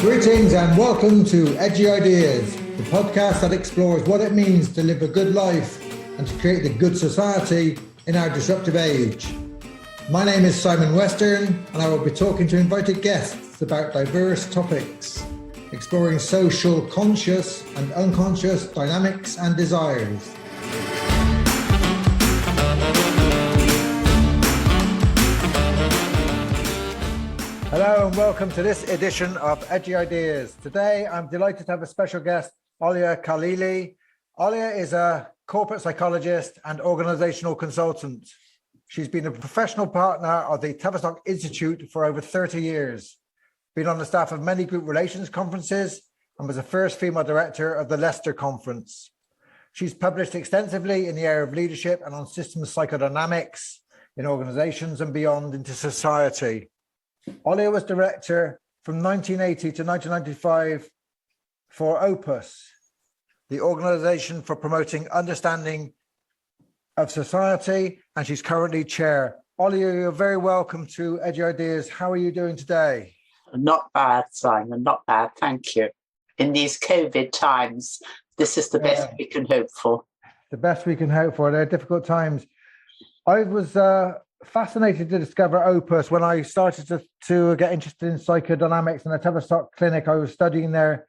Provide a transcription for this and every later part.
Greetings and welcome to Edgy Ideas, the podcast that explores what it means to live a good life and to create the good society in our disruptive age. My name is Simon Western and I will be talking to invited guests about diverse topics, exploring social conscious and unconscious dynamics and desires. Hello and welcome to this edition of Edgy Ideas. Today I'm delighted to have a special guest, Olya Khaleelee. Olya is a corporate psychologist and organisational consultant. She's been a professional partner of the Tavistock Institute for over 30 years, been on the staff of many group relations conferences, and was the first female director of the Leicester Conference. She's published extensively in the area of leadership and on systems psychodynamics in organisations and beyond into society. Olya was director from 1980 to 1995 for OPUS, the Organisation for Promoting Understanding of Society, and she's currently chair. Olya, you're very welcome to Edgy Ideas. How are you doing today? Not bad, Simon, not bad, thank you. In these COVID times, this is the best we can hope for. The best we can hope for. They're difficult times. I was fascinated to discover OPUS when I started to get interested in psychodynamics in the Tavistock clinic. I was studying there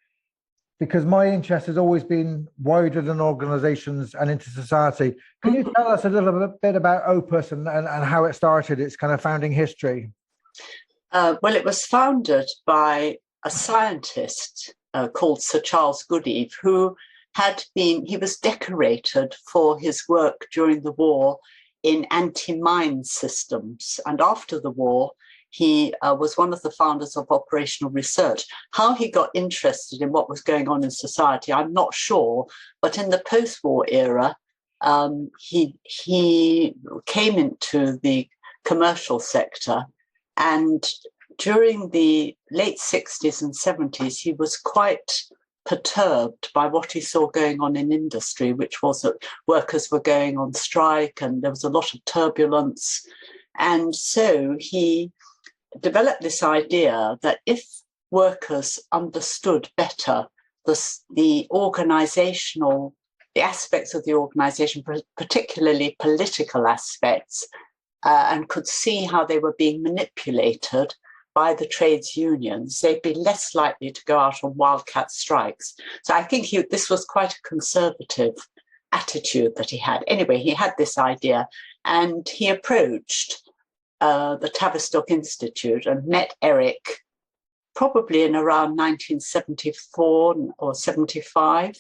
because my interest has always been wider than organisations and into society. Can you tell us a little bit about OPUS and how it started, its kind of founding history? Well, it was founded by a scientist called Sir Charles Goodeve, who he was decorated for his work during the war in anti-mine systems. And after the war, he was one of the founders of operational research. How he got interested in what was going on in society, I'm not sure, but in the post-war era, he came into the commercial sector, and during the late 60s and 70s, he was quite perturbed by what he saw going on in industry, which was that workers were going on strike and there was a lot of turbulence. And so he developed this idea that if workers understood better the aspects of the organization, particularly political aspects, and could see how they were being manipulated by the trades unions, they'd be less likely to go out on wildcat strikes. So I think this was quite a conservative attitude that he had. Anyway, he had this idea and he approached the Tavistock Institute and met Eric probably in around 1974 or 75,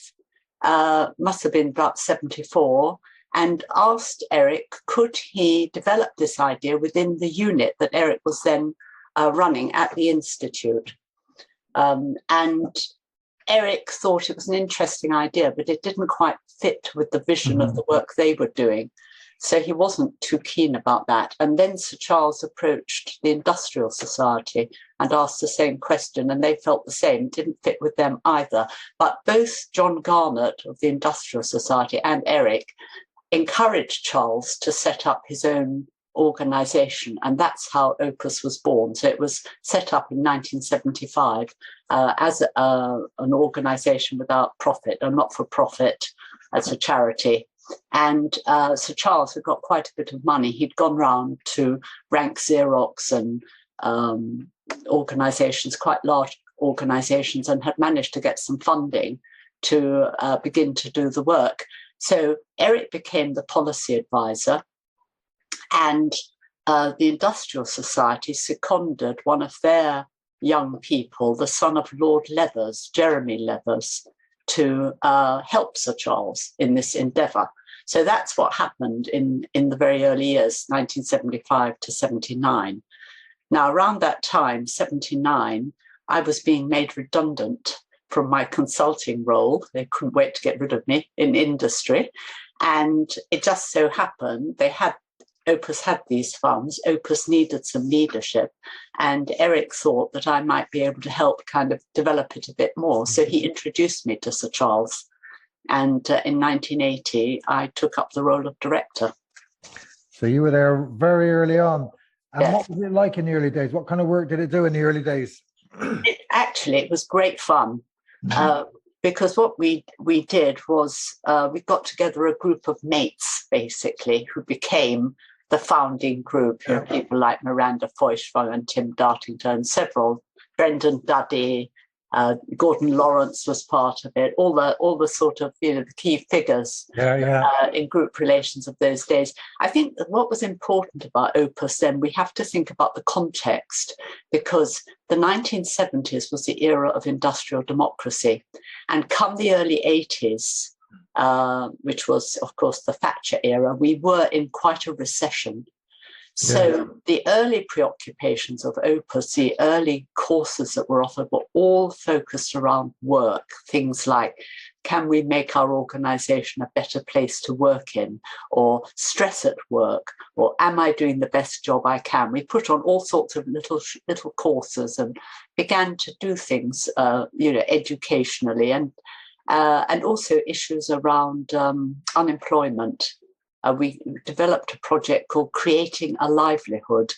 must have been about 74, and asked Eric, could he develop this idea within the unit that Eric was then running at the Institute. And Eric thought it was an interesting idea, but it didn't quite fit with the vision of the work they were doing. So he wasn't too keen about that. And then Sir Charles approached the Industrial Society and asked the same question, and they felt the same. It didn't fit with them either. But both John Garnett of the Industrial Society and Eric encouraged Charles to set up his own organisation, and that's how OPUS was born. So it was set up in 1975 as an organisation without profit, a not-for-profit, as a charity. And Sir Charles had got quite a bit of money. He'd gone round to rank Xerox and organisations, quite large organisations, and had managed to get some funding to begin to do the work. So Eric became the policy advisor, and the Industrial Society seconded one of their young people, the son of Lord Leathers, Jeremy Leathers, to help Sir Charles in this endeavour. So that's what happened in the very early years, 1975 to 79. Now, around that time, 79, I was being made redundant from my consulting role. They couldn't wait to get rid of me in industry. And it just so happened OPUS had these funds. OPUS needed some leadership, and Eric thought that I might be able to help kind of develop it a bit more. So he introduced me to Sir Charles, and in 1980, I took up the role of director. So you were there very early on. And What was it like in the early days? What kind of work did it do in the early days? Actually, it was great fun. Because what we did was we got together a group of mates, basically, who became the founding group. You know, people like Miranda Feuchtwang and Tim Dartington, several, Brendan Duddy, Gordon Lawrence was part of it. All the sort of, you know, the key figures in group relations of those days. I think that what was important about Opus then, we have to think about the context, because the 1970s was the era of industrial democracy. And come the early 80s, which was, of course, the Thatcher era, we were in quite a recession. So the early preoccupations of Opus, the early courses that were offered, were all focused around work. Things like, can we make our organisation a better place to work in, or stress at work, or am I doing the best job I can? We put on all sorts of little courses and began to do things, you know, educationally, and also issues around unemployment. We developed a project called Creating a Livelihood,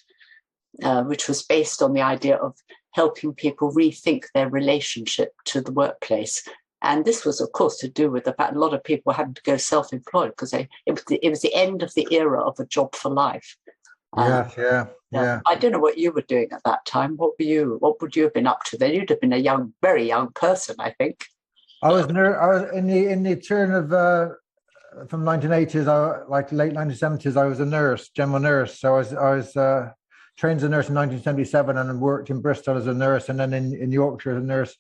which was based on the idea of helping people rethink their relationship to the workplace. And this was, of course, to do with the fact a lot of people were having to go self-employed because it was the end of the era of a job for life. Yeah. I don't know what you were doing at that time. What would you have been up to then? You'd have been a very young person, I think. I was in the turn of from 1980s, like late 1970s. I was a nurse, general nurse. So I was trained as a nurse in 1977 and worked in Bristol as a nurse, and then in Yorkshire as a nurse.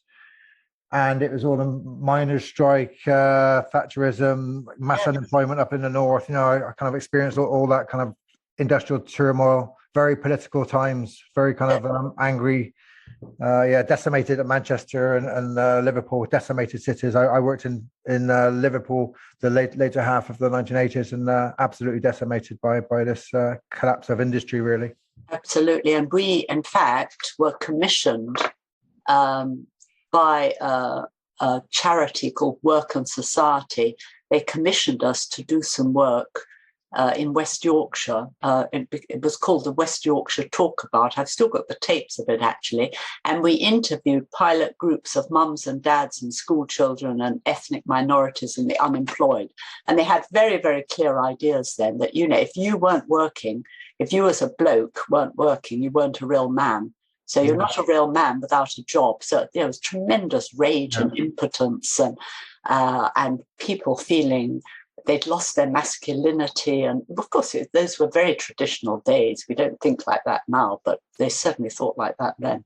And it was all the miners' strike, Thatcherism, mass unemployment up in the north. You know, I kind of experienced all that kind of industrial turmoil, very political times, very kind of angry. Decimated at Manchester and Liverpool, decimated cities. I worked in Liverpool the later half of the 1980s, and absolutely decimated by this collapse of industry, really. Absolutely. And we, in fact, were commissioned by a charity called Work and Society. They commissioned us to do some work in West Yorkshire. It was called the West Yorkshire Talkabout. I've still got the tapes of it, actually. And we interviewed pilot groups of mums and dads and school children and ethnic minorities and the unemployed. And they had very, very clear ideas then that, you know, if you weren't working, if you as a bloke weren't working, you weren't a real man. So you're not a real man without a job. So there was tremendous rage and impotence, and people feeling they'd lost their masculinity. And of course, those were very traditional days. We don't think like that now, but they certainly thought like that then.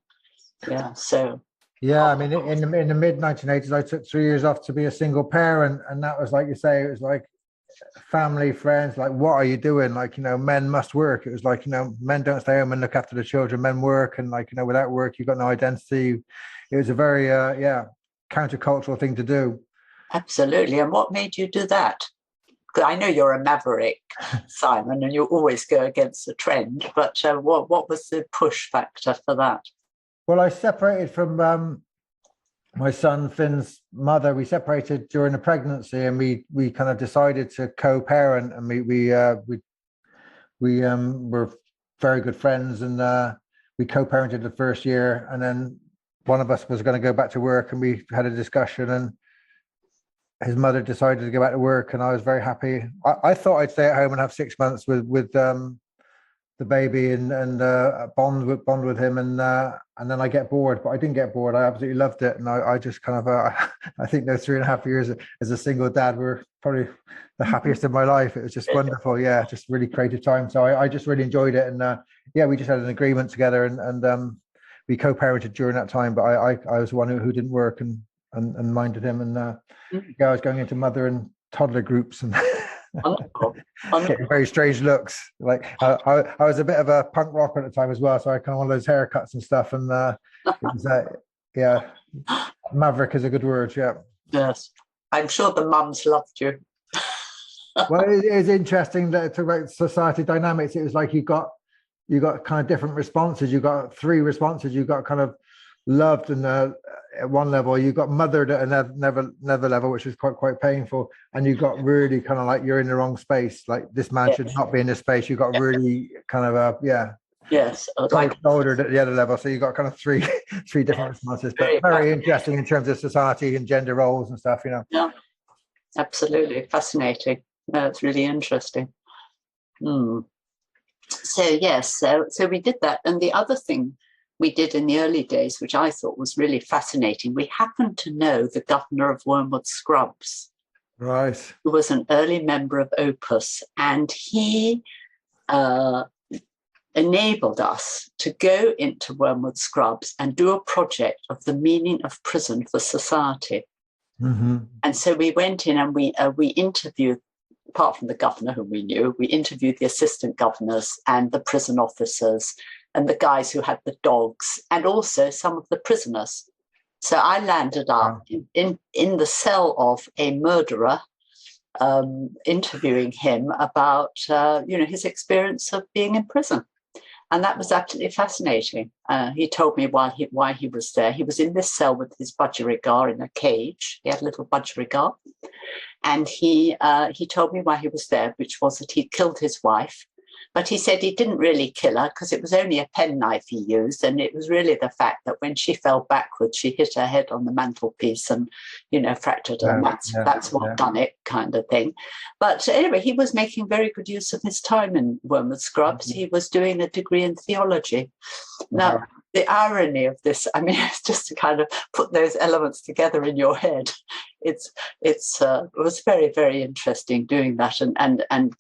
Yeah. So. Yeah, I mean, in the mid 1980s, I took 3 years off to be a single parent, and that was, like you say, it was like family, friends, like, what are you doing? Like, you know, men must work. It was like, you know, men don't stay home and look after the children. Men work, and, like, you know, without work, you've got no identity. It was a very, countercultural thing to do. Absolutely. And what made you do that? I know you're a maverick, Simon, and you always go against the trend, but what was the push factor for that? Well, I separated from my son Finn's mother. We separated during the pregnancy, and we kind of decided to co-parent, and we were very good friends, and we co-parented the first year, and then one of us was going to go back to work, and we had a discussion, and his mother decided to go back to work, and I was very happy. I thought I'd stay at home and have 6 months with the baby and bond with him, and then I get bored, but I didn't get bored. I absolutely loved it, and I just kind of I think those 3.5 years as a single dad were probably the happiest of my life. It was just wonderful, just really creative time. So I just really enjoyed it, and we just had an agreement together, and we co-parented during that time. But I was the one who didn't work and minded him, and I was going into mother and toddler groups and getting very strange looks. Like I was a bit of a punk rocker at the time as well, so I kind of wanted those haircuts and stuff, and it was maverick is a good word. Yes, I'm sure the mums loved you. Well, it is interesting that talk about society dynamics. It was like you got kind of different responses. You got 3 responses. You got kind of loved and at one level, you got mothered at another level, which was quite painful, and you got really kind of like, you're in the wrong space, like this man should not be in this space. You got really kind of Yes, Cold shouldered at the other level. So you've got kind of three different responses, but very interesting in terms of society and gender roles and stuff, Yeah, absolutely fascinating. No, it's really interesting. So yes, so we did that. And the other thing we did in the early days, which I thought was really fascinating, we happened to know the governor of Wormwood Scrubs, right, who was an early member of OPUS, and he enabled us to go into Wormwood Scrubs and do a project of the meaning of prison for society. And so we went in and we interviewed, apart from the governor whom we knew, we interviewed the assistant governors and the prison officers and the guys who had the dogs and also some of the prisoners. So I landed up in the cell of a murderer, interviewing him about his experience of being in prison. And that was absolutely fascinating. He told me why he was there. He was in this cell with his budgerigar in a cage. He had a little budgerigar. And he told me why he was there, which was that he killed his wife. But he said he didn't really kill her because it was only a penknife he used. And it was really the fact that when she fell backwards, she hit her head on the mantelpiece and, fractured her. And that's what done it, kind of thing. But anyway, he was making very good use of his time in Wormwood Scrubs. He was doing a degree in theology. Now, the irony of this, I mean, it's just to kind of put those elements together in your head. It was very, very interesting doing that and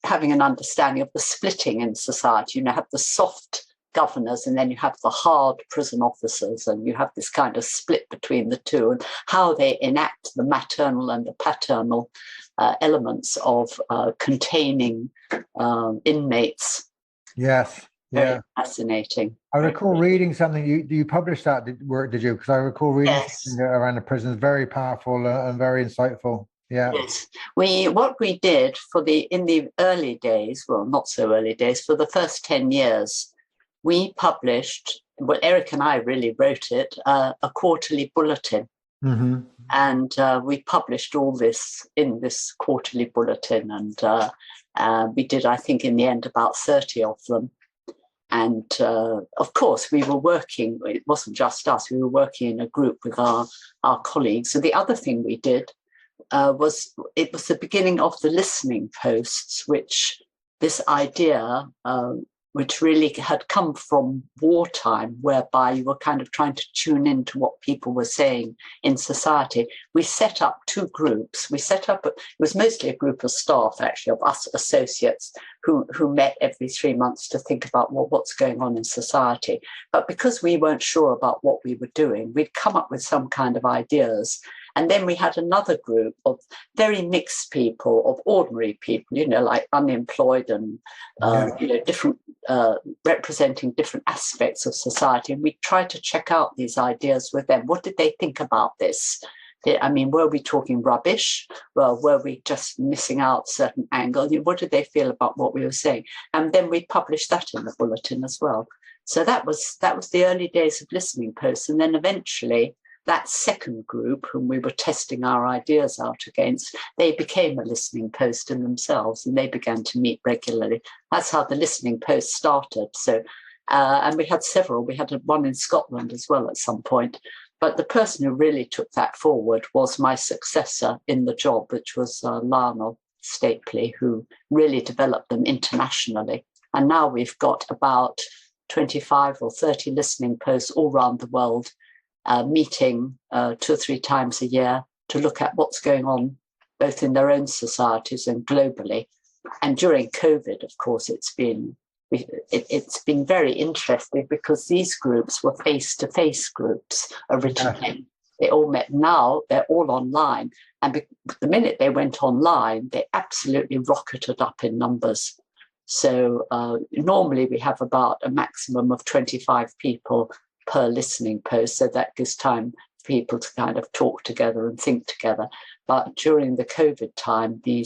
having an understanding of the splitting in society. You have the soft governors and then you have the hard prison officers, and you have this kind of split between the two and how they enact the maternal and the paternal elements of containing inmates. Yes. Very fascinating. I recall reading something. You published that work, did you? Because I recall reading something around the prisons. Very powerful and very insightful. Yeah. Yes. What we did in the early days, well, not so early days, for the first 10 years, we published, well, Eric and I really wrote it, a quarterly bulletin. And we published all this in this quarterly bulletin. And we did, I think, in the end, about 30 of them. And of course, we were working, it wasn't just us, we were working in a group with our colleagues. So the other thing we did was the beginning of the listening posts, which this idea, which really had come from wartime, whereby you were kind of trying to tune into what people were saying in society. We set up two groups. It was mostly a group of staff, actually, of us associates who met every 3 months to think about what's going on in society. But because we weren't sure about what we were doing, we'd come up with some kind of ideas. And then we had another group of very mixed people, of ordinary people, like unemployed and, different, representing different aspects of society. And we tried to check out these ideas with them. What did they think about this? I mean, were we talking rubbish? Well, were we just missing out certain angles? What did they feel about what we were saying? And then we published that in the bulletin as well. So that was the early days of listening posts. And then eventually, that second group, whom we were testing our ideas out against, they became a listening post in themselves, and they began to meet regularly. That's how the listening post started. So, and we had several. We had one in Scotland as well at some point. But the person who really took that forward was my successor in the job, which was Sional Stapley, who really developed them internationally. And now we've got about 25 or 30 listening posts all around the world, meeting 2 or 3 times a year to look at what's going on both in their own societies and globally. And during COVID, of course, it's been very interesting because these groups were face-to-face groups originally. They all met. Now they're all online. And the minute they went online, they absolutely rocketed up in numbers. So normally we have about a maximum of 25 people per listening post. So that gives time for people to kind of talk together and think together. But during the COVID time, the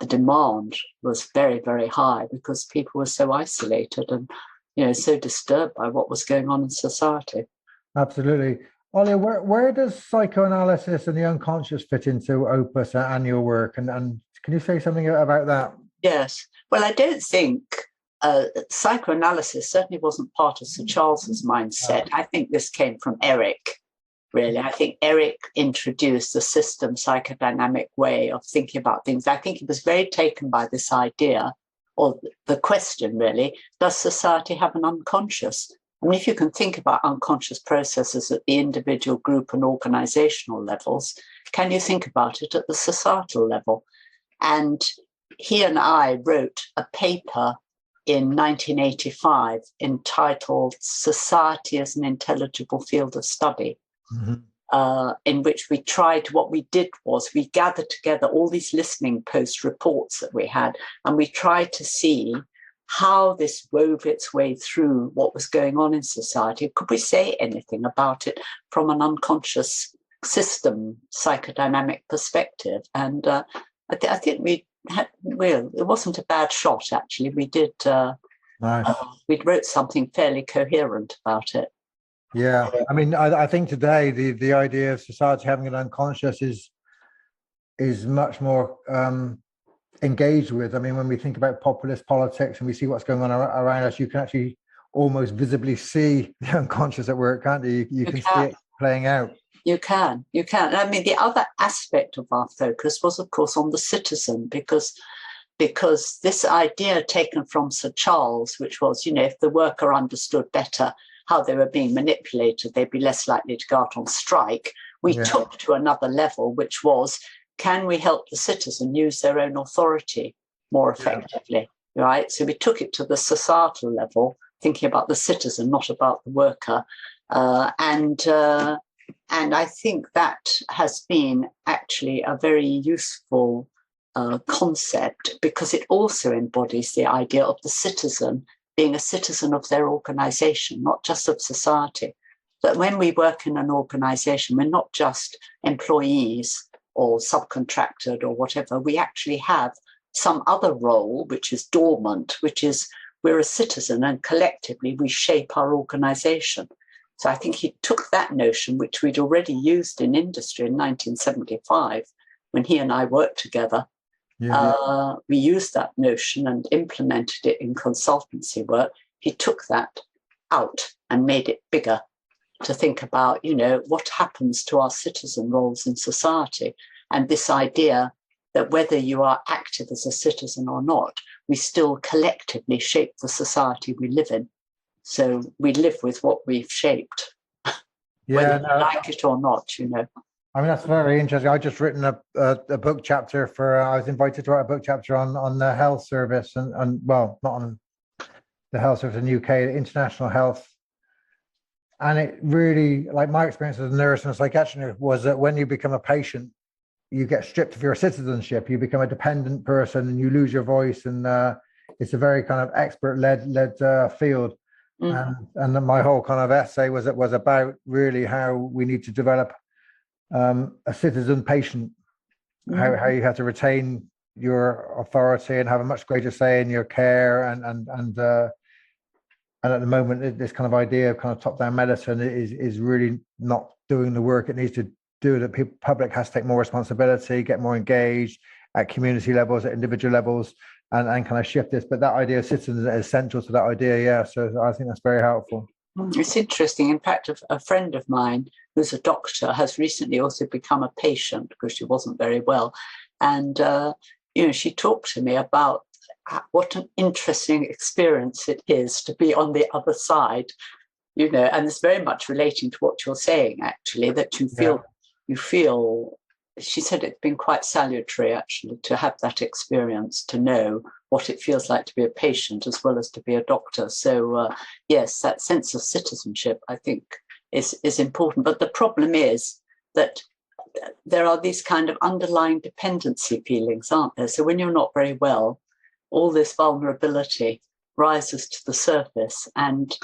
demand was very, very high because people were so isolated and, so disturbed by what was going on in society. Absolutely. Olya, where does psychoanalysis and the unconscious fit into OPUS and your work? And can you say something about that? Yes. Well, I don't think psychoanalysis certainly wasn't part of Sir Charles's mindset. I think this came from Eric, really. I think Eric introduced the system psychodynamic way of thinking about things. I think he was very taken by this idea, or the question really, does society have an unconscious? I mean, if you can think about unconscious processes at the individual, group and organisational levels, can you think about it at the societal level? And he and I wrote a paper in 1985 entitled Society as an Intelligible Field of Study, in which we tried, what we did was we gathered together all these listening post reports that we had, and we tried to see how this wove its way through what was going on in society. Could we say anything about it from an unconscious system psychodynamic perspective? And I think we had, well, it wasn't a bad shot, actually. We did, Nice. we wrote something fairly coherent about it. Yeah, I mean, I think today the idea of society having an unconscious is much more engaged with. I mean, when we think about populist politics and we see what's going on around us, you can actually almost visibly see the unconscious at work, can't you? You can see it playing out. You can. I mean, the other aspect of our focus was, of course, on the citizen, because this idea taken from Sir Charles, which was, if the worker understood better how they were being manipulated, they'd be less likely to go out on strike. We took to another level, which was, can we help the citizen use their own authority more effectively, right? So we took it to the societal level, thinking about the citizen, not about the worker. And I think that has been actually a very useful concept, because it also embodies the idea of the citizen being a citizen of their organisation, not just of society. That when we work in an organisation, we're not just employees or subcontracted or whatever. We actually have some other role, which is dormant, which is we're a citizen, and collectively we shape our organisation. So I think he took that notion, which we'd already used in industry in 1975, when he and I worked together. We used that notion and implemented it in consultancy work. He took that out and made it bigger, to think about, what happens to our citizen roles in society. And this idea that whether you are active as a citizen or not, we still collectively shape the society we live in. So we live with what we've shaped, whether we like it or not, I mean, that's very interesting. I just written a book chapter I was invited to write a book chapter on the health service and well, not on the health service in the UK, international health. And it really, like my experience as a nurse and a psychiatrist was that when you become a patient, you get stripped of your citizenship. You become a dependent person and you lose your voice. And it's a very kind of expert-led field. And my whole kind of essay was about really how we need to develop a citizen patient, how you have to retain your authority and have a much greater say in your care, and at the moment this kind of idea of kind of top-down medicine is really not doing the work it needs to do. The public has to take more responsibility, get more engaged at community levels, at individual levels, and kind of shift this. But that idea of citizens is essential to that idea. So I think that's very helpful. It's interesting. In fact, a friend of mine who's a doctor has recently also become a patient because she wasn't very well. And, she talked to me about what an interesting experience it is to be on the other side, and it's very much relating to what you're saying, actually, that you feel, she said it's been quite salutary, actually, to have that experience, to know what it feels like to be a patient as well as to be a doctor. So, yes, that sense of citizenship, I think, is important. But the problem is that there are these kind of underlying dependency feelings, aren't there? So when you're not very well, all this vulnerability rises to the surface, and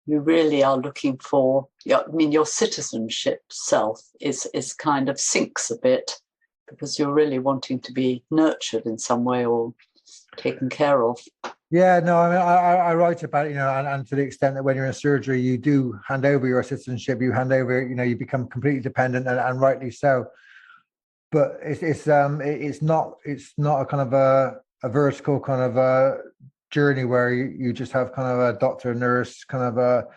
you really are looking for, your citizenship self is kind of sinks a bit, because you're really wanting to be nurtured in some way or taken care of. Yeah, no, I mean, I write about it, and to the extent that when you're in surgery, you do hand over your citizenship, you hand over, you become completely dependent, and rightly so. But it's not a kind of a vertical kind of journey where you just have kind of a doctor, nurse, kind of a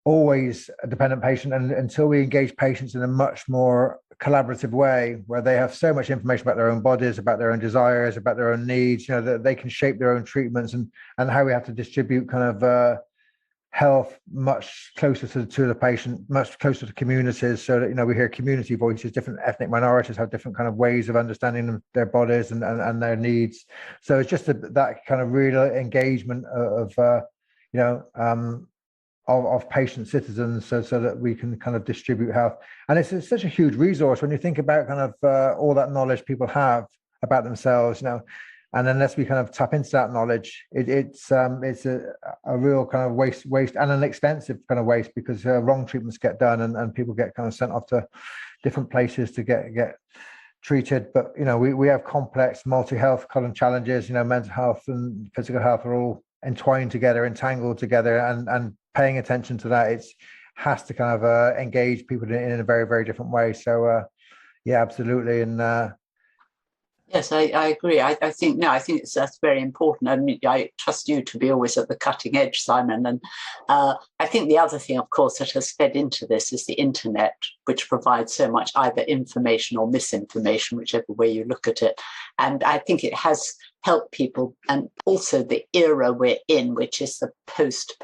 always a dependent patient, and until we engage patients in a much more collaborative way where they have so much information about their own bodies, about their own desires, about their own needs, that they can shape their own treatments, and how we have to distribute kind of health much closer to the patient, much closer to communities, so that we hear community voices. Different ethnic minorities have different kind of ways of understanding their bodies and their needs. So it's just that kind of real engagement of patient citizens, so that we can kind of distribute health. And it's such a huge resource when you think about kind of all that knowledge people have about themselves, and unless we kind of tap into that knowledge, it's a real kind of waste and an expensive kind of waste, because wrong treatments get done and people get kind of sent off to different places to get treated. But we have complex multi-health kind of challenges. Mental health and physical health are all entwined together, entangled together, and paying attention to that, it has to kind of engage people in a very, very different way. So yeah, absolutely. And yes, I agree. I think that's very important. I mean, I trust you to be always at the cutting edge, Simon. And I think the other thing, of course, that has fed into this is the internet, which provides so much either information or misinformation, whichever way you look at it. And I think it has helped people, and also the era we're in, which is the post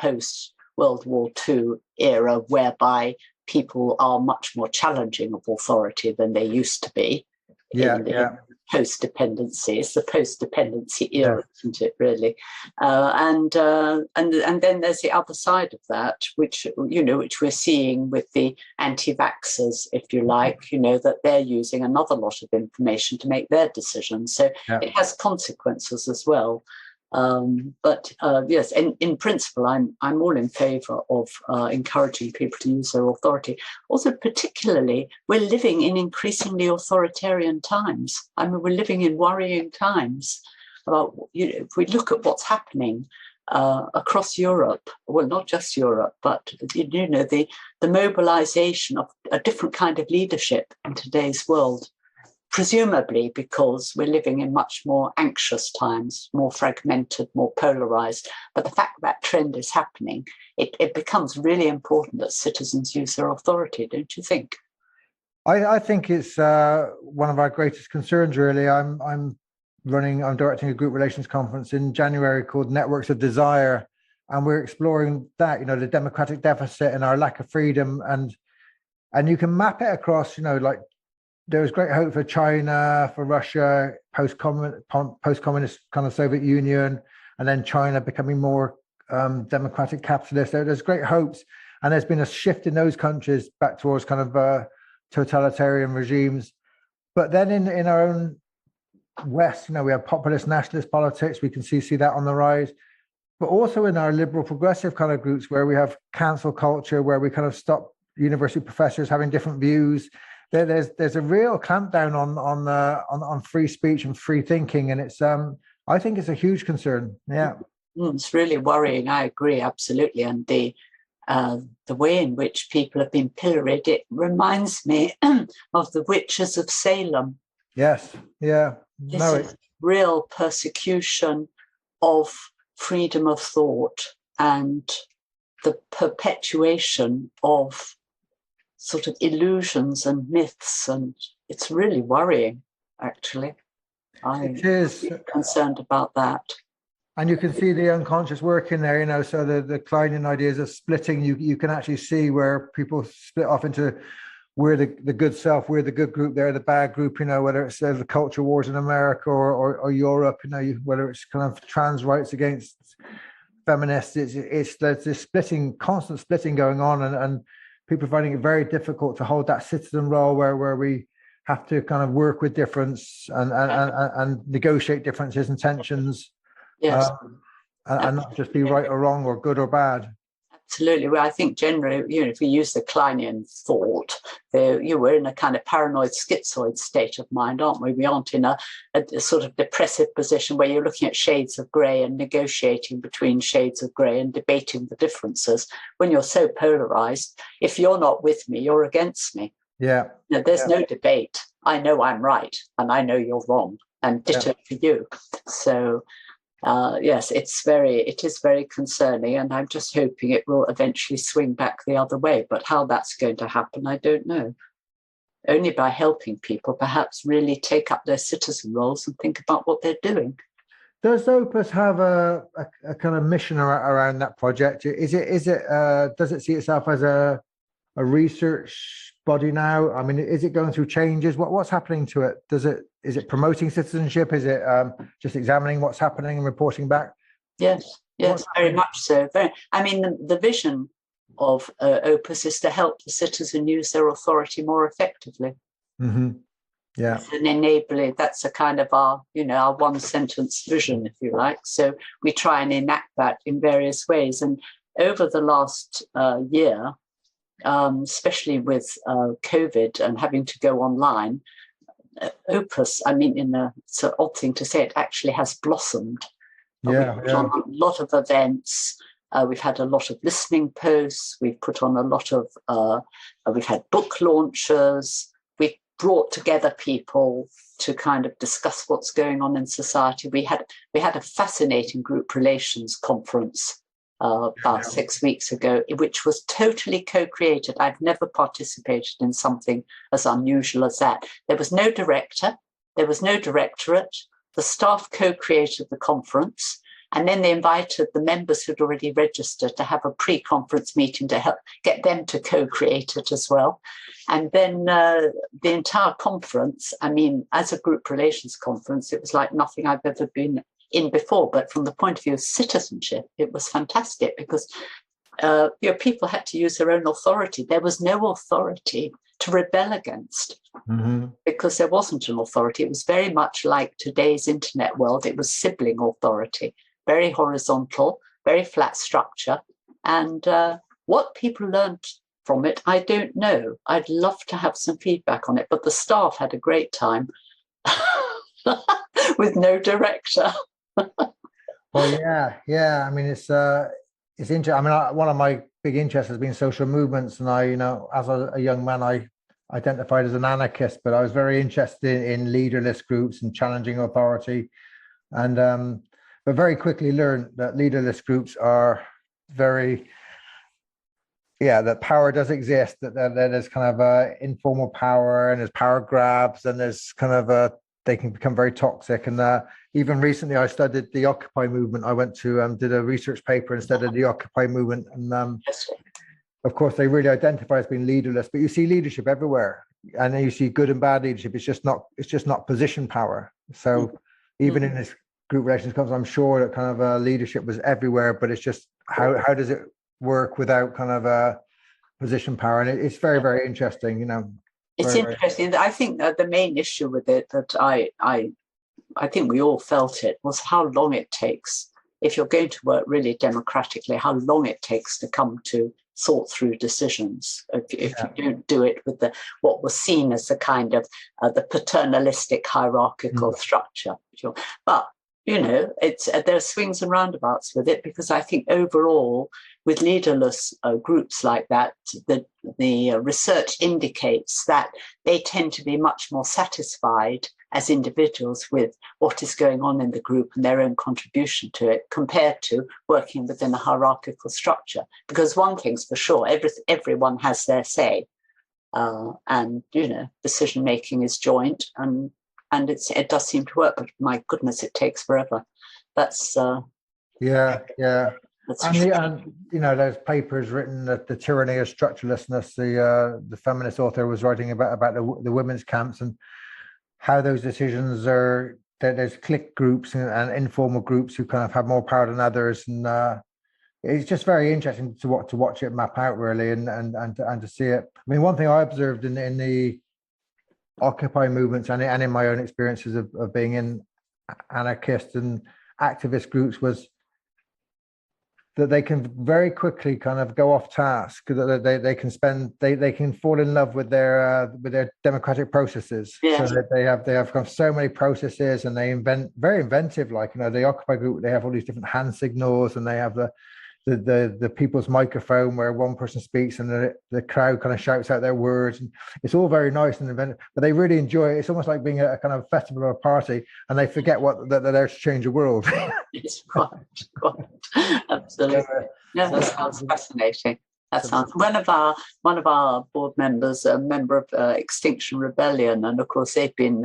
World War II era, whereby people are much more challenging of authority than they used to be. In post-dependency. It's the post-dependency era, isn't it, really? And then there's the other side of that, which we're seeing with the anti-vaxxers, if you like, that they're using another lot of information to make their decisions. So it has consequences as well. But yes, in principle, I'm all in favour of encouraging people to use their authority. Also, particularly, we're living in increasingly authoritarian times. I mean, we're living in worrying times. If we look at what's happening across Europe, well, not just Europe, but the mobilisation of a different kind of leadership in today's world. Presumably because we're living in much more anxious times, more fragmented, more polarized. But the fact that trend is happening, it becomes really important that citizens use their authority, don't you think? I think it's one of our greatest concerns, really. I'm directing a group relations conference in January called Networks of Desire, and we're exploring that, the democratic deficit and our lack of freedom, and you can map it across, like, there was great hope for China, for Russia, post-communist kind of Soviet Union, and then China becoming more democratic capitalist. There's great hopes, and there's been a shift in those countries back towards kind of totalitarian regimes. But then in our own West, we have populist nationalist politics. We can see that on the rise. But also in our liberal progressive kind of groups, where we have cancel culture, where we kind of stop university professors having different views. There's a real clampdown on free speech and free thinking, and it's I think it's a huge concern. Yeah, it's really worrying. I agree absolutely, and the way in which people have been pilloried, it reminds me of the witches of Salem. Yes, yeah, this is real persecution of freedom of thought and the perpetuation of sort of illusions and myths, and it's really worrying, actually. I'm concerned about that. And you can see the unconscious work in there, so the Kleinian ideas of splitting, you can actually see where people split off into, we're the good self, we're the good group, they're the bad group, whether it's the culture wars in America or Europe, whether it's kind of trans rights against feminists, there's this constant splitting going on, and people finding it very difficult to hold that citizen role where we have to kind of work with difference and negotiate differences and tensions. Yes. And not just be right or wrong or good or bad. Absolutely. Well, I think generally, if we use the Kleinian thought, we're in a kind of paranoid schizoid state of mind, aren't we? We aren't in a sort of depressive position where you're looking at shades of grey and negotiating between shades of grey and debating the differences. When you're so polarized, if you're not with me, you're against me. Yeah. There's no debate. I know I'm right and I know you're wrong, and ditto for you. So yes, it is very concerning, and I'm just hoping it will eventually swing back the other way. But how that's going to happen, I don't know. Only by helping people perhaps really take up their citizen roles and think about what they're doing. Does OPUS have a kind of mission around that project? Does it see itself as a research body now? I mean, is it going through changes? What's happening to it? Is it promoting citizenship? Is it just examining what's happening and reporting back? Yes, very much so. I mean, the vision of OPUS is to help the citizen use their authority more effectively. Mm-hmm. Yeah, and enabling. That's a kind of our one sentence vision, if you like. So we try and enact that in various ways. And over the last year, especially with COVID and having to go online, OPUS, I mean, it's an odd thing to say, it actually has blossomed. Yeah, We've put on a lot of events. We've had a lot of listening posts. We've put on a lot of, we've had book launches. We've brought together people to kind of discuss what's going on in society. We had a fascinating group relations conference about 6 weeks ago, which was totally co-created. I've never participated in something as unusual as that. There was no director, there was no directorate. The staff co-created the conference, and then they invited the members who'd already registered to have a pre-conference meeting to help get them to co-create it as well. And then the entire conference, I mean, as a group relations conference, it was like nothing I've ever been in before. But from the point of view of citizenship, it was fantastic because people had to use their own authority. There was no authority to rebel against because there wasn't an authority. It was very much like today's internet world. It was sibling authority, very horizontal, very flat structure. And what people learned from it, I don't know. I'd love to have some feedback on it, but the staff had a great time with no director. Well, yeah. I mean, it's interesting. I mean, one of my big interests has been social movements, and as a young man, I identified as an anarchist, but I was very interested in leaderless groups and challenging authority, and but very quickly learned that leaderless groups are that power does exist, that there's kind of informal power, and there's power grabs, and there's kind of they can become very toxic. And even recently, I studied the Occupy movement. I went to did a research paper and studied the Occupy movement, and of course, they really identify as being leaderless. But you see leadership everywhere, and then you see good and bad leadership. It's just not position power. So even in this group relations conference, I'm sure that kind of leadership was everywhere. But it's just how does it work without kind of position power? And it's very, very interesting. It's interesting. I think that the main issue with it that I think we all felt it was how long it takes, if you're going to work really democratically, how long it takes to come to thought through decisions if you don't do it with what was seen as the kind of the paternalistic hierarchical structure. But there are swings and roundabouts with it, because I think overall, with leaderless groups like that, the research indicates that they tend to be much more satisfied as individuals with what is going on in the group and their own contribution to it, compared to working within a hierarchical structure. Because one thing's for sure, everyone has their say, and decision making is joint, and it does seem to work. But my goodness, it takes forever. That's yeah. And there's papers written that the tyranny of structurelessness. The feminist author was writing about the women's camps and how those decisions are. There's clique groups and informal groups who kind of have more power than others, and it's just very interesting to watch it map out, really, and to see it. I mean, one thing I observed in the Occupy movements and in my own experiences of being in anarchist and activist groups was that they can very quickly kind of go off task, that they can fall in love with their democratic processes. Yeah. So that they have got so many processes, and they invent very inventive, like the Occupy group, they have all these different hand signals, and they have the people's microphone where one person speaks and the crowd kind of shouts out their words, and it's all very nice and event, but they really enjoy it. It's almost like being a kind of festival or a party, and they forget that they're there to change the world. It's quite absolutely. Yeah, that sounds fascinating. That sounds. One of our board members, a member of Extinction Rebellion, and of course they've been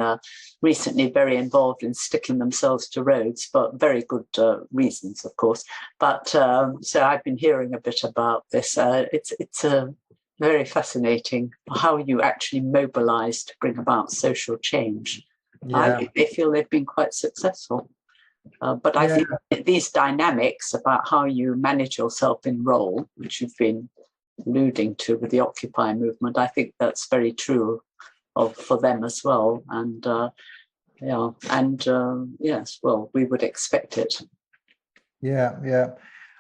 recently very involved in sticking themselves to roads, but very good reasons, of course. But so I've been hearing a bit about this. It's very fascinating how you actually mobilise to bring about social change. Yeah. I think they feel they've been quite successful. But I think these dynamics about how you manage yourself in role, which you've been alluding to with the Occupy movement, I think that's very true for them as well. And yes, well, we would expect it. Yeah.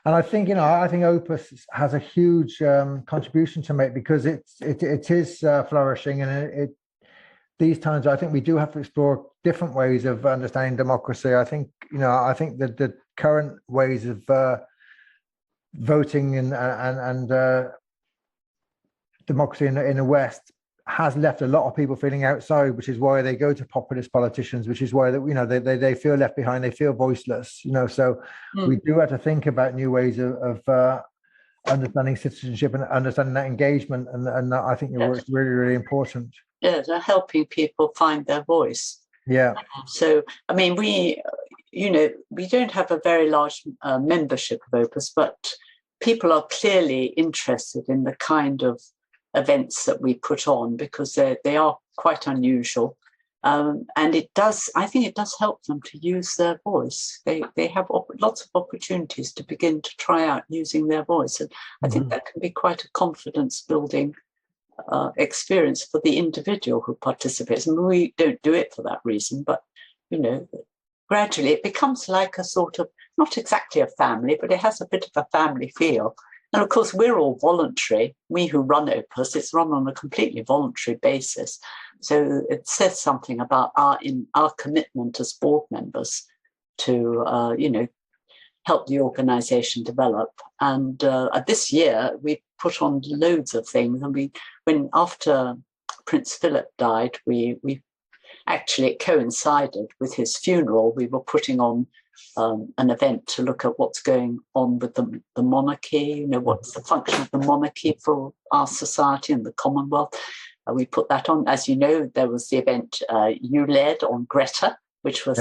And I think, I think OPUS has a huge contribution to make, because it is flourishing, and these times, I think we do have to explore different ways of understanding democracy. I think, I think that the current ways of voting and democracy in the West has left a lot of people feeling outside, which is why they go to populist politicians, which is why they feel left behind, they feel voiceless. So we do have to think about new ways of understanding citizenship and understanding that engagement, and I think your work is really, really important. Yeah, they're helping people find their voice. Yeah. So, I mean, we don't have a very large membership of OPUS, but people are clearly interested in the kind of events that we put on, because they are quite unusual. And I think it does help them to use their voice. They have lots of opportunities to begin to try out using their voice. And I think that can be quite a confidence building experience for the individual who participates. And we don't do it for that reason, but gradually it becomes like a sort of, not exactly a family, but it has a bit of a family feel. And of course, we're all voluntary. We who run OPUS, it's run on a completely voluntary basis. So it says something about our commitment as board members to help the organisation develop. And this year we put on loads of things. And after Prince Philip died, we actually, it coincided with his funeral. We were putting on an event to look at what's going on with the monarchy, what's the function of the monarchy for our society and the Commonwealth. We put that on. As you know, there was the event you led on Greta, which was,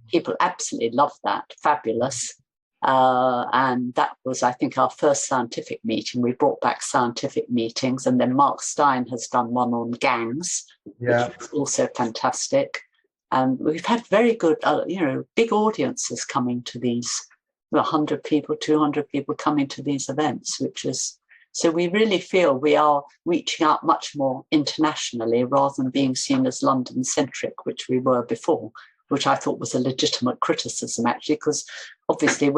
people absolutely loved that, fabulous. And that was, I think, our first scientific meeting. We brought back scientific meetings, and then Mark Stein has done one on gangs, which was also fantastic. And we've had very good, big audiences coming to these, 100 people, 200 people coming to these events, so we really feel we are reaching out much more internationally rather than being seen as London-centric, which we were before, which I thought was a legitimate criticism, actually, because obviously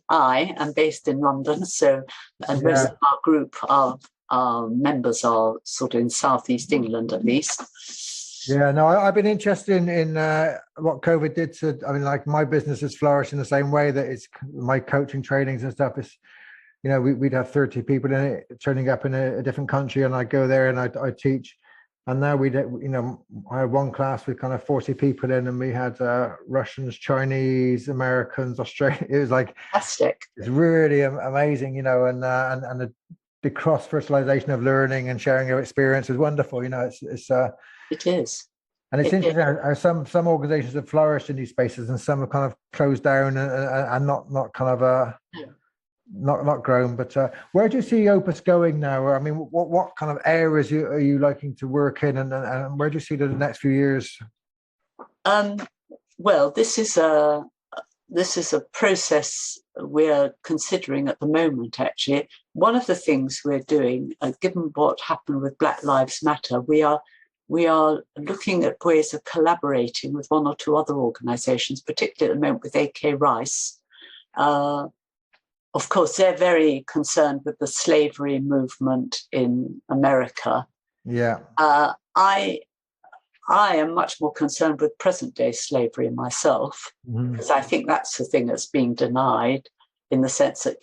I am based in London, and most of our group, our members are sort of in Southeast England at least. Yeah, no, I've been interested in what COVID did to, like my business has flourished in the same way that it's my coaching trainings and stuff is, we'd have 30 people in it turning up in a different country, and I'd go there and I teach. And now I had one class with kind of 40 people in, and we had Russians, Chinese, Americans, Australians. It was like, fantastic. It's really amazing, and the cross-fertilization of learning and sharing of experience is wonderful. It is. And it's interesting how some organizations have flourished in these spaces, and some have kind of closed down and not kind of not grown. But where do you see OPUS going now? What kind of areas are you liking to work in, and where do you see the next few years? Well, this is a process we're considering at the moment, actually. One of the things we're doing, given what happened with Black Lives Matter, we are looking at ways of collaborating with one or two other organisations, particularly at the moment with AK Rice. Of course, they're very concerned with the slavery movement in America. Yeah. I am much more concerned with present-day slavery myself, because I think that's the thing that's being denied. in the sense that,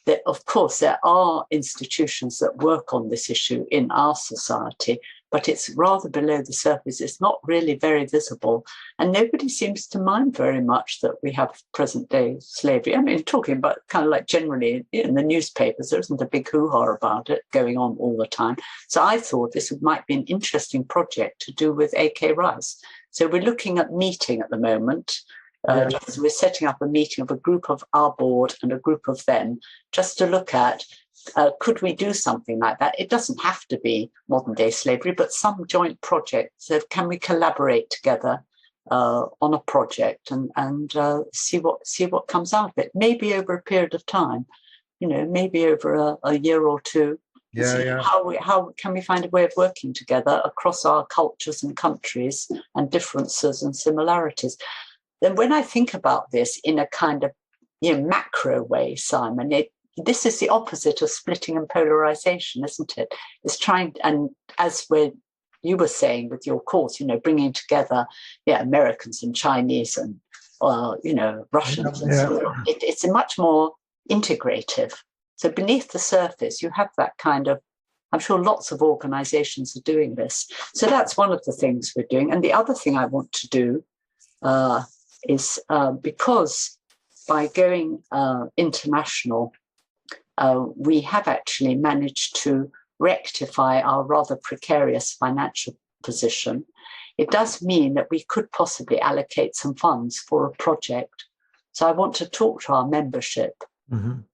there of course, there are institutions that work on this issue in our society, but it's rather below the surface. It's not really very visible. And nobody seems to mind very much that we have present day slavery. I mean, talking about kind of like generally in the newspapers, there isn't a big hoo-ha about it going on all the time. So I thought this might be an interesting project to do with A.K. Rice. So we're looking at meeting at the moment. We're setting up a meeting of a group of our board and a group of them just to look at, could we do something like that? It doesn't have to be modern day slavery, but some joint project. So can we collaborate together on a project and see what comes out of it? Maybe over a period of time, maybe over a year or two. How can we find a way of working together across our cultures and countries and differences and similarities? Then when I think about this in a kind of macro way, Simon, this is the opposite of splitting and polarization, isn't it? It's trying, and as you were saying with your course, bringing together Americans and Chinese and Russians. It's a much more integrative. So beneath the surface, you have that kind of, I'm sure lots of organizations are doing this. So that's one of the things we're doing. And the other thing I want to do is because by going international, we have actually managed to rectify our rather precarious financial position. It does mean that we could possibly allocate some funds for a project. So I want to talk to our membership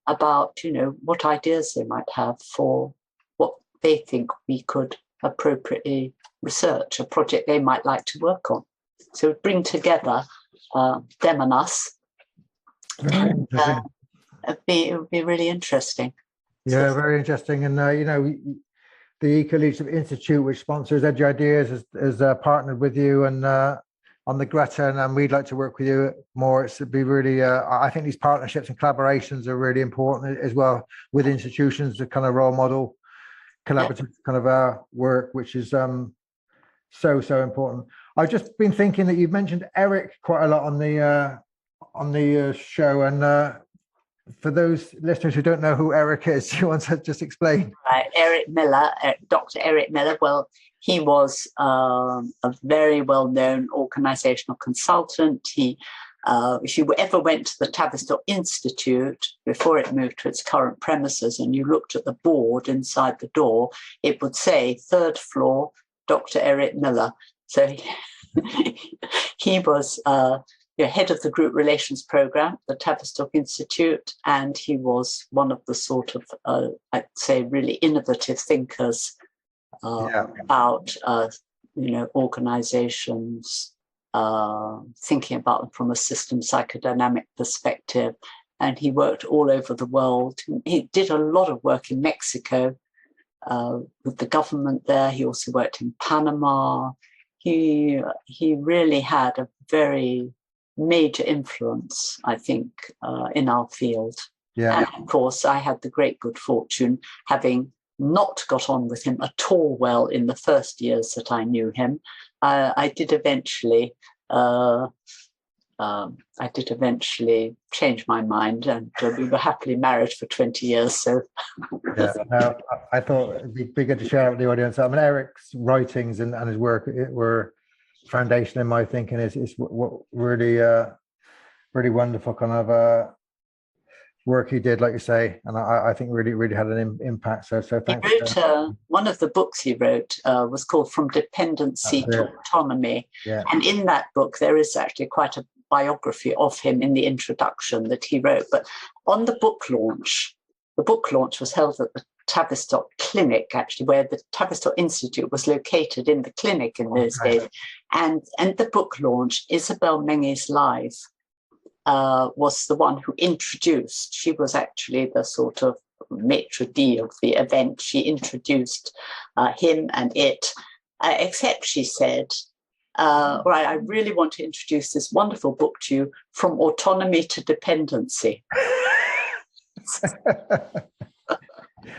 about, what ideas they might have for what they think we could appropriately research, a project they might like to work on. So bring together them and us. It would be really interesting. Yeah, very interesting. And, the Eco-Leadership Institute, which sponsors Edu Ideas, has partnered with you and on the Greta, and we'd like to work with you more. It's to be really, I think these partnerships and collaborations are really important as well with institutions to kind of role model collaborative kind of work, which is so important. I've just been thinking that you've mentioned Eric quite a lot on the show, and for those listeners who don't know who Eric is, do you want to just explain? Eric Miller, Dr. Eric Miller. Well, he was a very well-known organisational consultant. If you ever went to the Tavistock Institute before it moved to its current premises, and you looked at the board inside the door, it would say 3rd floor, Dr. Eric Miller. So he was head of the group relations program, the Tavistock Institute, and he was one of the sort of, I'd say, really innovative thinkers about, organizations, thinking about them from a system psychodynamic perspective. And he worked all over the world. He did a lot of work in Mexico with the government there. He also worked in Panama. He really had a very major influence, I think, in our field. Yeah. And of course, I had the great good fortune, having not got on with him at all well in the first years that I knew him. I did eventually change my mind, and we were happily married for 20 years. So, I thought it'd be good to share with the audience. I mean, Eric's writings and his work were foundation in my thinking. Is what really really wonderful kind of work he did, like you say, and I think really had an impact. So thanks. He wrote one of the books he wrote was called From Dependency to Autonomy, and in that book there is actually quite a biography of him in the introduction that he wrote. But on the book launch was held at the Tavistock Clinic, actually, where the Tavistock Institute was located, in the clinic in those days. And the book launch, Isabel Menge's Live was the one who introduced. She was actually the sort of maitre d' of the event. She introduced him and it, except she said, right, I really want to introduce this wonderful book to you, From Autonomy to Dependency.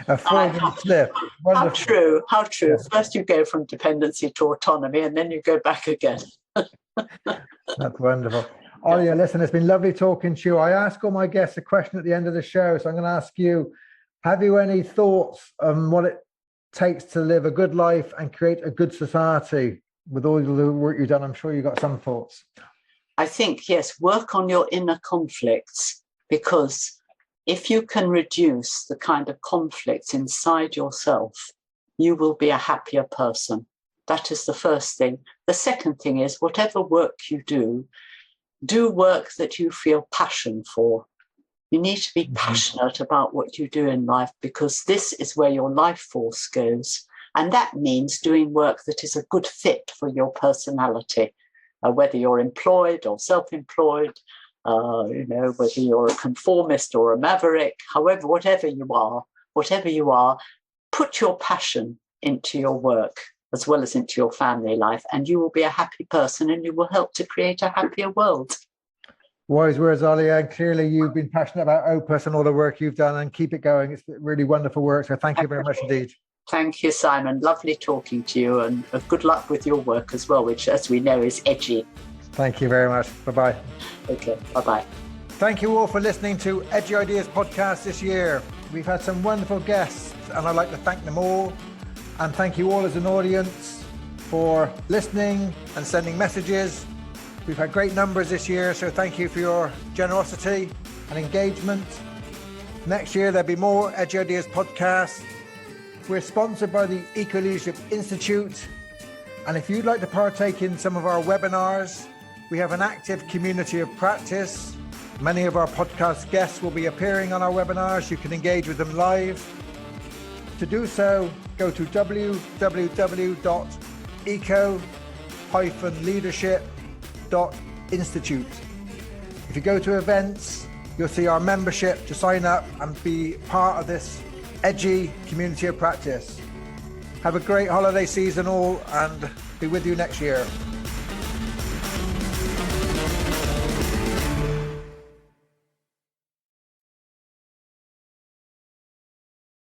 A Freudian slip. How true. Yes. First you go from dependency to autonomy, and then you go back again. That's wonderful. Olya, listen, it's been lovely talking to you. I ask all my guests a question at the end of the show. So I'm going to ask you, have you any thoughts on what it takes to live a good life and create a good society? With all the work you've done, I'm sure you've got some thoughts. I think, yes, work on your inner conflicts, because if you can reduce the kind of conflicts inside yourself, you will be a happier person. That is the first thing. The second thing is, whatever work you do work that you feel passion for. You need to be passionate about what you do in life, because this is where your life force goes. And that means doing work that is a good fit for your personality, whether you're employed or self-employed, whether you're a conformist or a maverick, however, whatever you are, put your passion into your work as well as into your family life, and you will be a happy person and you will help to create a happier world. Wise words, Olya, and clearly you've been passionate about OPUS and all the work you've done, and keep it going. It's really wonderful work, so thank you very much indeed. Thank you, Simon. Lovely talking to you, and good luck with your work as well, which, as we know, is edgy. Thank you very much. Bye-bye. Okay, bye-bye. Thank you all for listening to Edgy Ideas podcast this year. We've had some wonderful guests, and I'd like to thank them all. And thank you all as an audience for listening and sending messages. We've had great numbers this year, so thank you for your generosity and engagement. Next year, there'll be more Edgy Ideas podcasts. We're sponsored by the Leicester Institute. And if you'd like to partake in some of our webinars, we have an active community of practice. Many of our podcast guests will be appearing on our webinars. You can engage with them live. To do so, go to www.eco-leadership.institute. If you go to events, you'll see our membership to sign up and be part of this edgy community of practice. Have a great holiday season all, and be with you next year.